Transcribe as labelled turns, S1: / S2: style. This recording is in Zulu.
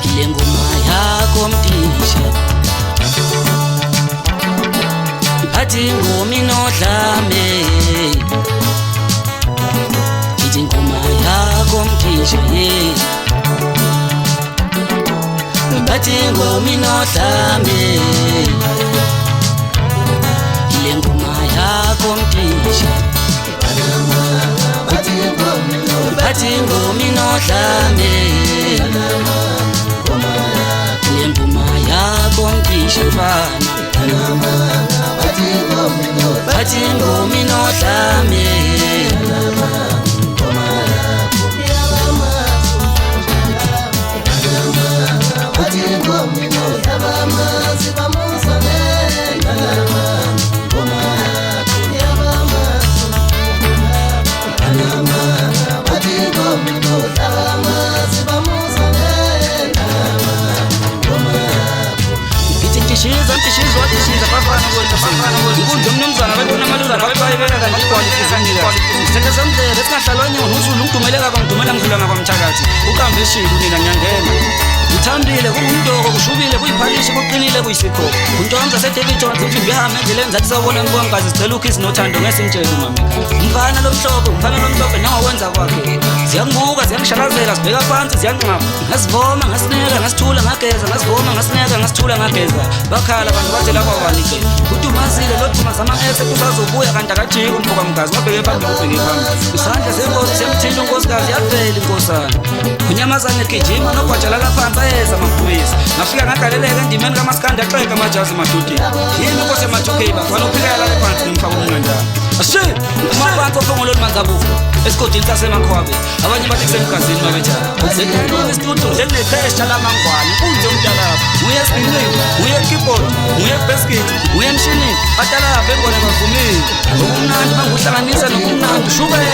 S1: ile ngoma yakho Mdisha iphathi ingoma inodlame ithi ingoma yakho Mdisha iphathi ingoma inodlame ile ngoma yakho Mdisha iphathi ingoma inodlame ile ngoma yakho Mdisha mfana iphathi ingoma inodlame Tishiza bafana kunje umnumzana bantwana amalula babayibeka kanti kwalifizinile sithethe somdlele singahlalwanye nguzulu ungidumeleka kwangidumela ngidlula ngakwamthakathi ukambe eshilo nina ngiyangena uthambile kungumdoko kushubile kuyiphalishi kuqinile kuyisikho untomza seDavid Jones uthi ngihamba endleleni zathi sawubona ngibongazi sicela ukhisi nothando ngesimtshela umama mfana lomhlophe nangawenza kwakhe ziyangibuka ziyangishalazela sibheka phansi ziyanqaba ngasivoma ngasineka ngasithula ngageza ngasivoma ngasineka ngasithula ngageza bakhala abantu bathi lapha banike udumazile lodumaz ama-exe kusazobuya kanti akajiki umbuka mgazi ngabheke phambili ubheke phambili isandla senkosi siyamthinta unkosikazi yavela inkosana unyamazane egijima nogwatshala laphansi ayeza amaphoyisa ngafika ngagaleleka endimeni kamaskandi axeka amajazi emadodeni yini inkosi emathukeni bafana uphikela lale phansi nimfaka umnqandana ashe amaphansi ophongoloni manzabufu esigodini sasemakhwabe abanye bathi kusemgazini babethala uzenelona isitudio njenekheshi lamangwane kunje umntalapha nguye esipinini nguye ekeyboard nguye ebasket nguye emshinini atalapha engone bavumile okumnandi banguhlanganisa nokumnandi ushukela